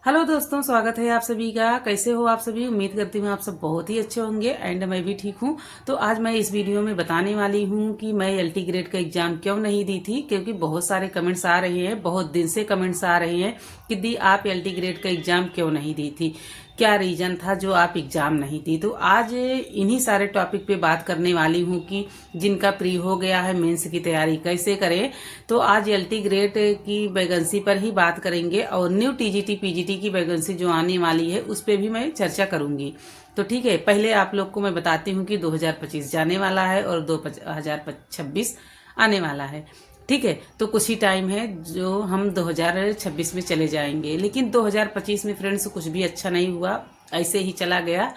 Hello दोस्तों, स्वागत है आप सभी का। कैसे हो आप सभी? उम्मीद करती हूँ आप सब बहुत ही अच्छे होंगे एंड मैं भी ठीक हूँ। तो आज मैं इस वीडियो में बताने वाली हूँ कि मैं एलटी ग्रेड का एग्जाम क्यों नहीं दी थी, क्योंकि बहुत सारे कमेंट्स आ रहे हैं, बहुत दिन से कमेंट्स आ रहे हैं कि दी आप एलटी ग्रेड का एग्जाम क्यों नहीं दी थी, क्या रीजन था जो आप एग्जाम नहीं दी। तो आज इन्हीं सारे टॉपिक पे बात करने वाली हूँ कि जिनका प्री हो गया है मेंस की तैयारी कैसे करें। तो आज एलटी ग्रेड की वैकेंसी पर ही बात करेंगे और न्यू टीजीटी पीजीटी की वैकेंसी जो आने वाली है उस पर भी मैं चर्चा करूंगी। तो ठीक है, पहले आप लोग को मैं बताती हूँ कि 2025 जाने वाला है और 2026 आने वाला है। ठीक है, तो कुछ ही टाइम है जो हम 2026 में चले जाएंगे, लेकिन 2025 में फ्रेंड्स कुछ भी अच्छा नहीं हुआ, ऐसे ही चला गया,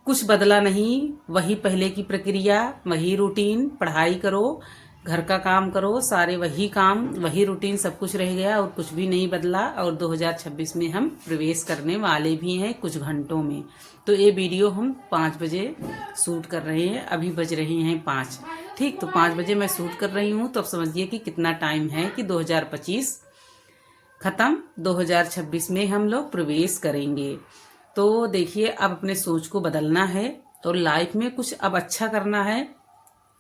कुछ बदला नहीं। वही पहले की प्रक्रिया, वही रूटीन, पढ़ाई करो, घर का काम करो, सारे वही काम वही रूटीन, सब कुछ रह गया और कुछ भी नहीं बदला। और 2026 में हम प्रवेश करने वाले भी हैं कुछ घंटों में। तो ये वीडियो हम 5 बजे शूट कर रहे हैं, अभी बज रहे हैं 5। ठीक, तो 5 बजे मैं शूट कर रही हूँ, तो अब समझिए कि कितना टाइम है कि 2025 खत्म, 2026 में हम लोग प्रवेश करेंगे। तो देखिए, अब अपने सोच को बदलना है और लाइफ में कुछ अब अच्छा करना है।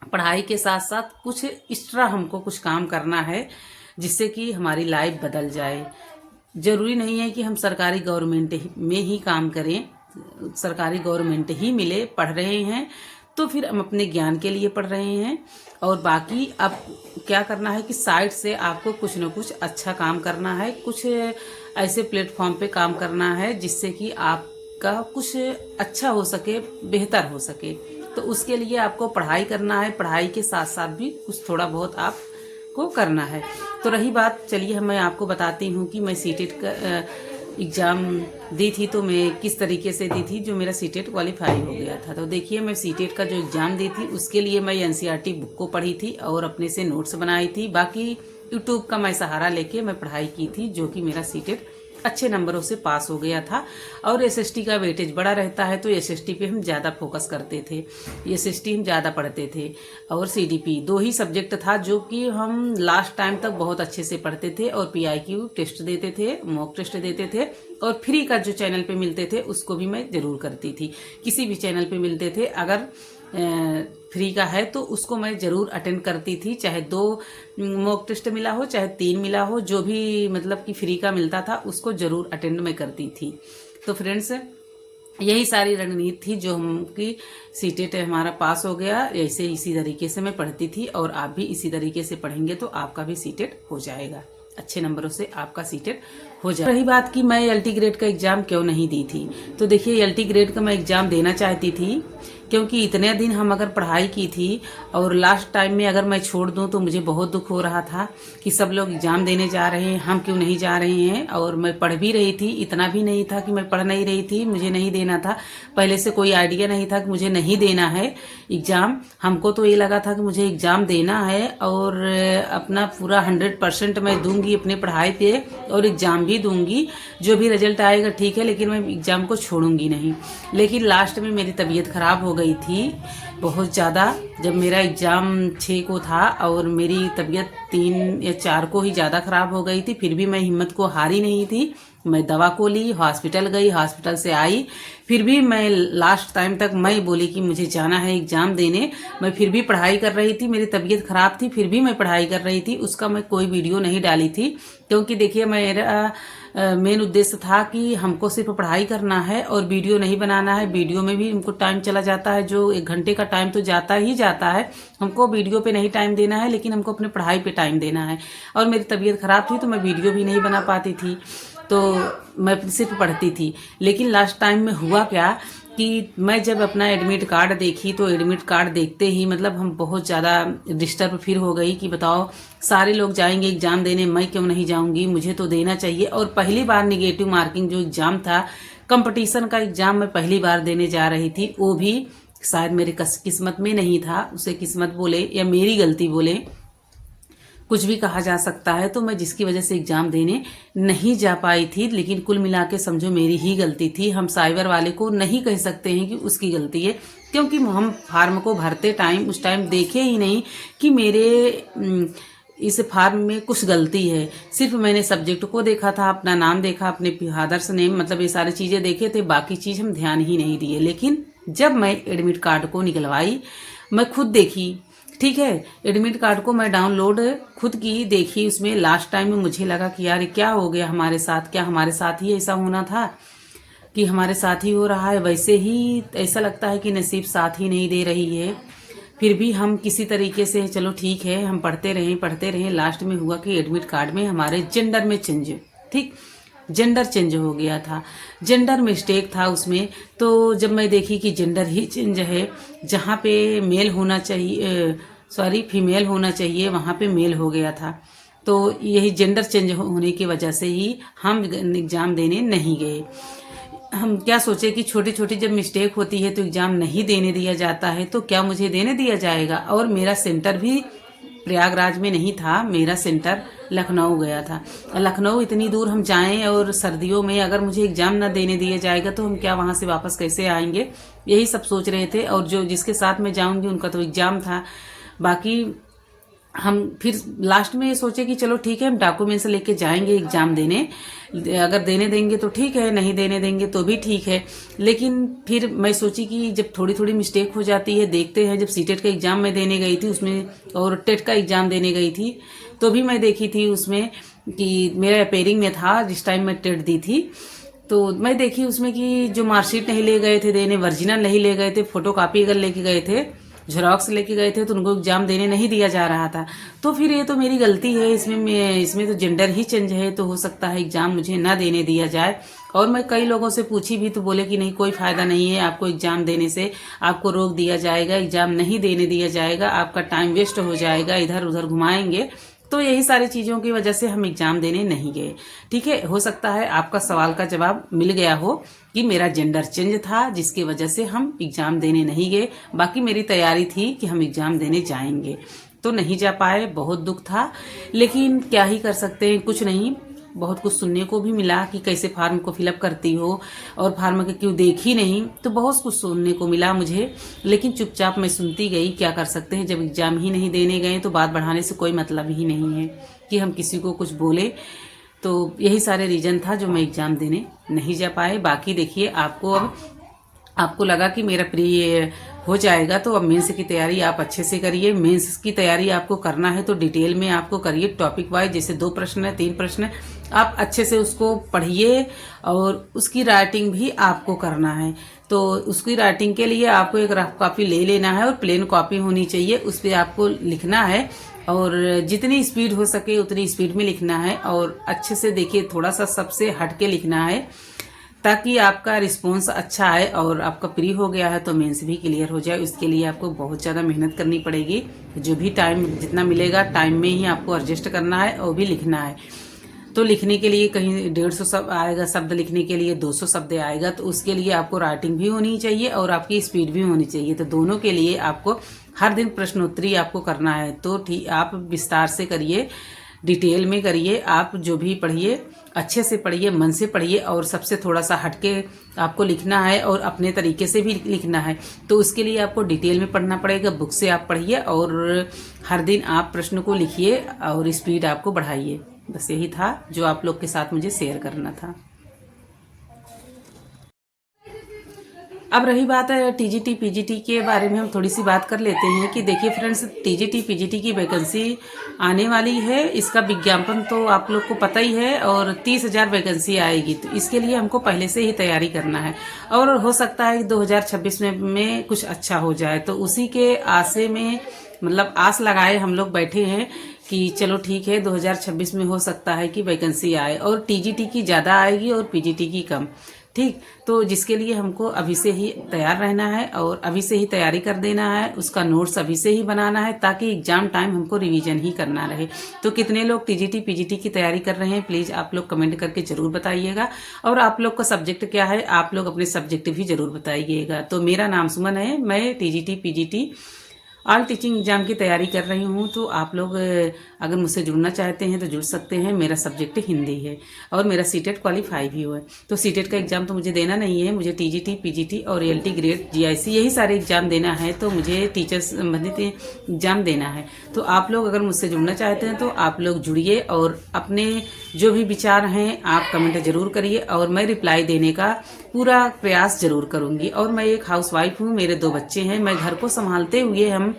पढ़ाई के साथ साथ कुछ एक्स्ट्रा हमको कुछ काम करना है जिससे कि हमारी लाइफ बदल जाए। जरूरी नहीं है कि हम सरकारी गवर्नमेंट में ही काम करें, सरकारी गवर्नमेंट ही मिले। पढ़ रहे हैं तो फिर हम अपने ज्ञान के लिए पढ़ रहे हैं, और बाकी अब क्या करना है कि साइड से आपको कुछ न कुछ अच्छा काम करना है, कुछ ऐसे प्लेटफॉर्म पे काम करना है जिससे कि आपका कुछ अच्छा हो सके, बेहतर हो सके। तो उसके लिए आपको पढ़ाई करना है, पढ़ाई के साथ साथ भी कुछ थोड़ा बहुत आपको करना है। तो रही बात, चलिए मैं आपको बताती हूँ कि मैं सीटेट का एग्ज़ाम दी थी तो मैं किस तरीके से दी थी जो मेरा सीटेट क्वालिफाई हो गया था। तो देखिए, मैं सीटेट का जो एग्ज़ाम दी थी उसके लिए मैं एनसीईआरटी बुक को पढ़ी थी और अपने से नोट्स बनाई थी। बाकी यूट्यूब का मैं सहारा लेके मैं पढ़ाई की थी, जो कि मेरा सीटेट अच्छे नंबरों से पास हो गया था। और एसएसटी का वेटेज बड़ा रहता है तो एसएसटी पे हम ज़्यादा फोकस करते थे, एसएसटी हम ज़्यादा पढ़ते थे। और सीडीपी, 2 ही सब्जेक्ट था जो कि हम लास्ट टाइम तक बहुत अच्छे से पढ़ते थे। और पीआईक्यू टेस्ट देते थे, मॉक टेस्ट देते थे, और फ्री का जो चैनल पे मिलते थे उसको भी मैं ज़रूर करती थी। किसी भी चैनल पे मिलते थे, अगर फ्री का है तो उसको मैं ज़रूर अटेंड करती थी, चाहे 2 मॉक टेस्ट मिला हो चाहे 3 मिला हो, जो भी मतलब कि फ्री का मिलता था उसको ज़रूर अटेंड मैं करती थी। तो फ्रेंड्स, यही सारी रणनीति थी जो हम की सीटेट हमारा पास हो गया। ऐसे इसी तरीके से मैं पढ़ती थी और आप भी इसी तरीके से पढ़ेंगे तो आपका भी सीटेट हो जाएगा, अच्छे नंबरों से आपका सीटेट हो जाए। रही बात कि मैं एलटी ग्रेड का एग्जाम क्यों नहीं दी थी, तो देखिए, एलटी ग्रेड का मैं एग्जाम देना चाहती थी क्योंकि इतने दिन हम अगर पढ़ाई की थी और लास्ट टाइम में अगर मैं छोड़ दूं तो मुझे बहुत दुख हो रहा था कि सब लोग एग्जाम देने जा रहे हैं, हम क्यों नहीं जा रहे हैं। और मैं पढ़ भी रही थी, इतना भी नहीं था कि मैं पढ़ नहीं रही थी, मुझे नहीं देना था। पहले से कोई आइडिया नहीं था कि मुझे नहीं देना है एग्जाम। हमको तो ये लगा था कि मुझे एग्जाम देना है और अपना पूरा 100% मैं दूंगी अपने पढ़ाई पे और एग्जाम भी दूंगी, जो भी रिजल्ट आएगा ठीक है, लेकिन मैं एग्जाम को छोड़ूंगी नहीं। लेकिन लास्ट में मेरी तबीयत खराब हो गई थी बहुत ज़्यादा। जब मेरा एग्ज़ाम 6 को था और मेरी तबीयत 3 या 4 को ही ज़्यादा ख़राब हो गई थी, फिर भी मैं हिम्मत को हारी नहीं थी। मैं दवा को ली, हॉस्पिटल गई, हॉस्पिटल से आई, फिर भी मैं लास्ट टाइम तक मैं बोली कि मुझे जाना है एग्ज़ाम देने। मैं फिर भी पढ़ाई कर रही थी, मेरी तबीयत ख़राब थी फिर भी मैं पढ़ाई कर रही थी। उसका मैं कोई वीडियो नहीं डाली थी क्योंकि देखिए, मेरा मेन उद्देश्य था कि हमको सिर्फ पढ़ाई करना है और वीडियो नहीं बनाना है। वीडियो में भी हमको टाइम चला जाता है, जो 1 घंटे का टाइम तो जाता ही जाता है। हमको वीडियो पे नहीं टाइम देना है, लेकिन हमको अपने पढ़ाई पे टाइम देना है। और मेरी तबीयत खराब थी तो मैं वीडियो भी नहीं बना पाती थी, तो मैं सिर्फ पढ़ती थी। लेकिन लास्ट टाइम में हुआ क्या कि मैं जब अपना एडमिट कार्ड देखी तो एडमिट कार्ड देखते ही मतलब हम बहुत ज़्यादा डिस्टर्ब फिर हो गई कि बताओ, सारे लोग जाएंगे एग्ज़ाम देने, मैं क्यों नहीं जाऊंगी, मुझे तो देना चाहिए। और पहली बार निगेटिव मार्किंग जो एग्ज़ाम था, कंपटीशन का एग्ज़ाम मैं पहली बार देने जा रही थी, वो भी शायद मेरे किस्मत में नहीं था, उसे किस्मत बोले या मेरी गलती बोले, कुछ भी कहा जा सकता है। तो मैं जिसकी वजह से एग्जाम देने नहीं जा पाई थी, लेकिन कुल मिला के समझो मेरी ही गलती थी। हम साइबर वाले को नहीं कह सकते हैं कि उसकी गलती है, क्योंकि हम फार्म को भरते टाइम उस टाइम देखे ही नहीं कि मेरे इस फार्म में कुछ गलती है। सिर्फ मैंने सब्जेक्ट को देखा था, अपना नाम देखा, अपने फादर्स नेम, मतलब ये सारी चीज़ें देखे थे, बाकी चीज़ हम ध्यान ही नहीं दिए। लेकिन जब मैं एडमिट कार्ड को निकलवाई, मैं खुद देखी, ठीक है, एडमिट कार्ड को मैं डाउनलोड खुद की देखी, उसमें लास्ट टाइम में मुझे लगा कि यार क्या हो गया हमारे साथ, क्या हमारे साथ ही ऐसा होना था कि हमारे साथ ही हो रहा है। वैसे ही ऐसा लगता है कि नसीब साथ ही नहीं दे रही है। फिर भी हम किसी तरीके से चलो ठीक है, हम पढ़ते रहें। लास्ट में हुआ कि एडमिट कार्ड में हमारे जेंडर में चेंज, ठीक, जेंडर चेंज हो गया था, जेंडर मिस्टेक था उसमें। तो जब मैं देखी कि जेंडर ही चेंज है, जहाँ पे मेल होना चाहिए, सॉरी फीमेल होना चाहिए, वहाँ पे मेल हो गया था। तो यही जेंडर चेंज होने की वजह से ही हम एग्ज़ाम देने नहीं गए। हम क्या सोचे कि छोटी छोटी जब मिस्टेक होती है तो एग्ज़ाम नहीं देने दिया जाता है, तो क्या मुझे देने दिया जाएगा। और मेरा सेंटर भी प्रयागराज में नहीं था, मेरा सेंटर लखनऊ गया था। लखनऊ इतनी दूर हम जाएं और सर्दियों में अगर मुझे एग्ज़ाम ना देने दिया जाएगा तो हम क्या वहाँ से वापस कैसे आएंगे, यही सब सोच रहे थे। और जो जिसके साथ मैं जाऊँगी उनका तो एग्ज़ाम था। बाकी हम फिर लास्ट में ये सोचे कि चलो ठीक है, हम डॉक्यूमेंट्स लेके जाएंगे एग्ज़ाम देने, अगर देने देंगे तो ठीक है, नहीं देने देंगे तो भी ठीक है। लेकिन फिर मैं सोची कि जब थोड़ी थोड़ी मिस्टेक हो जाती है, देखते हैं। जब सीटेट का एग्ज़ाम मैं देने गई थी उसमें, और टेट का एग्ज़ाम देने गई थी, तो भी मैं देखी थी उसमें कि मेरा अपेयरिंग में था, जिस टाइम मैं टेट दी थी। तो मैं देखी उसमें कि जो मार्कशीट नहीं ले गए थे देने, ओरिजिनल नहीं ले गए थे, फोटो कापी अगर लेके गए थे, झेरॉक्स लेके गए थे, तो उनको एग्ज़ाम देने नहीं दिया जा रहा था। तो फिर ये तो मेरी गलती है, इसमें तो जेंडर ही चेंज है, तो हो सकता है एग्ज़ाम मुझे ना देने दिया जाए। और मैं कई लोगों से पूछी भी तो बोले कि नहीं, कोई फ़ायदा नहीं है, आपको एग्ज़ाम देने से आपको रोक दिया जाएगा, एग्ज़ाम नहीं देने दिया जाएगा, आपका टाइम वेस्ट हो जाएगा, इधर उधर घुमाएंगे। तो यही सारी चीज़ों की वजह से हम एग्ज़ाम देने नहीं गए, ठीक है। हो सकता है आपका सवाल का जवाब मिल गया हो कि मेरा जेंडर चेंज था, जिसकी वजह से हम एग्ज़ाम देने नहीं गए। बाकी मेरी तैयारी थी कि हम एग्ज़ाम देने जाएंगे, तो नहीं जा पाए, बहुत दुख था। लेकिन क्या ही कर सकते हैं, कुछ नहीं। बहुत कुछ सुनने को भी मिला कि कैसे फार्म को फिलअप करती हो और फार्म के क्यों देखी नहीं, तो बहुत कुछ सुनने को मिला मुझे। लेकिन चुपचाप मैं सुनती गई, क्या कर सकते हैं, जब एग्ज़ाम ही नहीं देने गए तो बात बढ़ाने से कोई मतलब ही नहीं है कि हम किसी को कुछ बोले। तो यही सारे रीज़न था जो मैं एग्ज़ाम देने नहीं जा पाए। बाकी देखिए, आपको लगा कि मेरा प्री हो जाएगा, तो अब मेंस की तैयारी आप अच्छे से करिए। मेंस की तैयारी आपको करना है तो डिटेल में आपको करिए, टॉपिक वाइज। जैसे 2 प्रश्न है, 3 प्रश्न है, आप अच्छे से उसको पढ़िए। और उसकी राइटिंग भी आपको करना है, तो उसकी राइटिंग के लिए आपको एक रफ कॉपी ले लेना है, और प्लेन कॉपी होनी चाहिए, उस पर आपको लिखना है। और जितनी स्पीड हो सके उतनी स्पीड में लिखना है। और अच्छे से देखिए, थोड़ा सा सबसे हट के लिखना है, ताकि आपका रिस्पॉन्स अच्छा आए। और आपका प्री हो गया है तो मेंस भी क्लियर हो जाए। इसके लिए आपको बहुत ज़्यादा मेहनत करनी पड़ेगी। जो भी टाइम जितना मिलेगा, टाइम में ही आपको एडजस्ट करना है और भी लिखना है। तो लिखने के लिए कहीं 150 शब्द आएगा, शब्द लिखने के लिए 200 शब्द आएगा, तो उसके लिए आपको राइटिंग भी होनी चाहिए और आपकी स्पीड भी होनी चाहिए। तो दोनों के लिए आपको हर दिन प्रश्नोत्तरी आपको करना है। तो ठीक, आप विस्तार से करिए, डिटेल में करिए। आप जो भी पढ़िए अच्छे से पढ़िए, मन से पढ़िए, और सबसे थोड़ा सा हटके आपको लिखना है और अपने तरीके से भी लिखना है। तो उसके लिए आपको डिटेल में पढ़ना पड़ेगा, बुक से आप पढ़िए और हर दिन आप प्रश्न को लिखिए और स्पीड आपको बढ़ाइए। बस यही था जो आप लोग के साथ मुझे शेयर करना था। अब रही बात है टीजीटी पीजीटी के बारे में, हम थोड़ी सी बात कर लेते हैं कि देखिए फ्रेंड्स, टीजीटी पीजीटी की वैकेंसी आने वाली है। इसका विज्ञापन तो आप लोग को पता ही है, और 30,000 वैकेंसी आएगी। तो इसके लिए हमको पहले से ही तैयारी करना है, और हो सकता है 2026 में कुछ अच्छा हो जाए। तो उसी के आसे में, मतलब आस लगाए हम लोग बैठे हैं कि चलो ठीक है, 2026 में हो सकता है कि वैकेंसी आए, और टीजीटी की ज़्यादा आएगी और पीजीटी की कम, ठीक। तो जिसके लिए हमको अभी से ही तैयार रहना है और अभी से ही तैयारी कर देना है, उसका नोट्स अभी से ही बनाना है, ताकि एग्जाम टाइम हमको रिवीजन ही करना रहे। तो कितने लोग टीजीटी पीजीटी की तैयारी कर रहे हैं, प्लीज़ आप लोग कमेंट करके जरूर बताइएगा। और आप लोग का सब्जेक्ट क्या है, आप लोग अपने सब्जेक्ट भी जरूर बताइएगा। तो मेरा नाम सुमन है, मैं TGT PGT all teaching exam की तैयारी कर रही हूँ। तो आप लोग अगर मुझसे जुड़ना चाहते हैं तो जुड़ सकते हैं। मेरा सब्जेक्ट हिंदी है और मेरा सीटेट क्वालिफाई भी हुआ है। तो सीटेट का एग्ज़ाम तो मुझे देना नहीं है, मुझे टीजीटी, पीजीटी और एलटी ग्रेड, जीआईसी यही सारे एग्ज़ाम देना है। तो मुझे टीचर्स संबंधित एग्ज़ाम देना है। तो आप लोग अगर मुझसे जुड़ना चाहते हैं तो आप लोग जुड़िए और अपने जो भी विचार हैं आप कमेंट जरूर करिए और मैं रिप्लाई देने का पूरा प्रयास जरूर करूँगी। और मैं एक हाउसवाइफ हूँ, मेरे 2 बच्चे हैं, मैं घर को संभालते हुए हम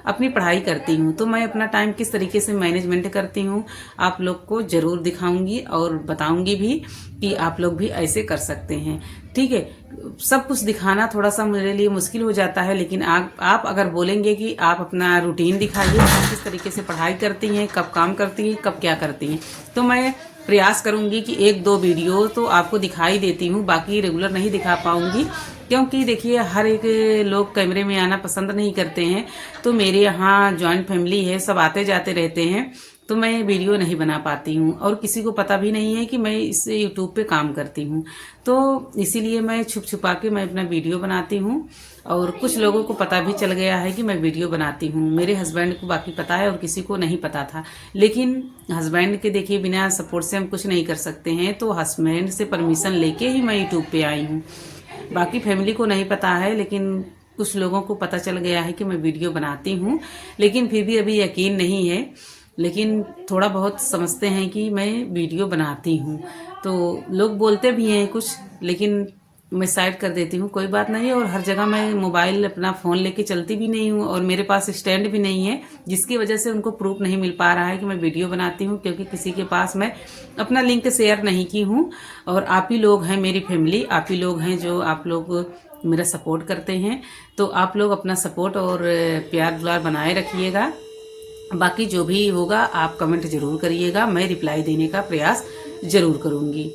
अपनी पढ़ाई करती हूँ। तो मैं अपना टाइम किस तरीके से मैनेजमेंट करती हूँ आप लोग को ज़रूर दिखाऊंगी और बताऊंगी भी कि आप लोग भी ऐसे कर सकते हैं। ठीक है, सब कुछ दिखाना थोड़ा सा मेरे लिए मुश्किल हो जाता है, लेकिन आप अगर बोलेंगे कि आप अपना रूटीन दिखाइए, आप किस तरीके से पढ़ाई करती हैं, कब काम करती हैं, कब क्या करती हैं, तो मैं प्रयास करूंगी कि 1-2 वीडियो तो आपको दिखाई देती हूँ, बाकी रेगुलर नहीं दिखा पाऊंगी। क्योंकि देखिए हर एक लोग कैमरे में आना पसंद नहीं करते हैं। तो मेरे यहाँ जॉइंट फैमिली है, सब आते जाते रहते हैं, तो मैं वीडियो नहीं बना पाती हूँ और किसी को पता भी नहीं है कि मैं इस यूट्यूब पे काम करती हूँ। तो इसीलिए मैं छुप छुपा के मैं अपना वीडियो बनाती हूँ और कुछ लोगों को पता भी चल गया है कि मैं वीडियो बनाती हूँ। मेरे हस्बैंड को बाकी पता है और किसी को नहीं पता था, लेकिन हस्बैंड के देखिए बिना सपोर्ट से हम कुछ नहीं कर सकते हैं। तो हस्बैंड से परमिशन लेके ही मैं यूट्यूब पे आई हूँ। बाकी फैमिली को नहीं पता है, लेकिन कुछ लोगों को पता चल गया है कि मैं वीडियो बनाती हूँ, लेकिन फिर भी अभी यकीन नहीं है, लेकिन थोड़ा बहुत समझते हैं कि मैं वीडियो बनाती हूँ। तो लोग बोलते भी हैं कुछ, लेकिन मैं साइड कर देती हूँ, कोई बात नहीं है। और हर जगह मैं मोबाइल अपना फ़ोन लेके चलती भी नहीं हूँ और मेरे पास स्टैंड भी नहीं है, जिसकी वजह से उनको प्रूफ नहीं मिल पा रहा है कि मैं वीडियो बनाती हूँ, क्योंकि किसी के पास मैं अपना लिंक शेयर नहीं की हूँ। और आप ही लोग हैं मेरी फैमिली, आप ही लोग हैं जो आप लोग मेरा सपोर्ट करते हैं। तो आप लोग अपना सपोर्ट और प्यार दुलार बनाए रखिएगा। बाकी जो भी होगा आप कमेंट ज़रूर करिएगा, मैं रिप्लाई देने का प्रयास ज़रूर करूँगी।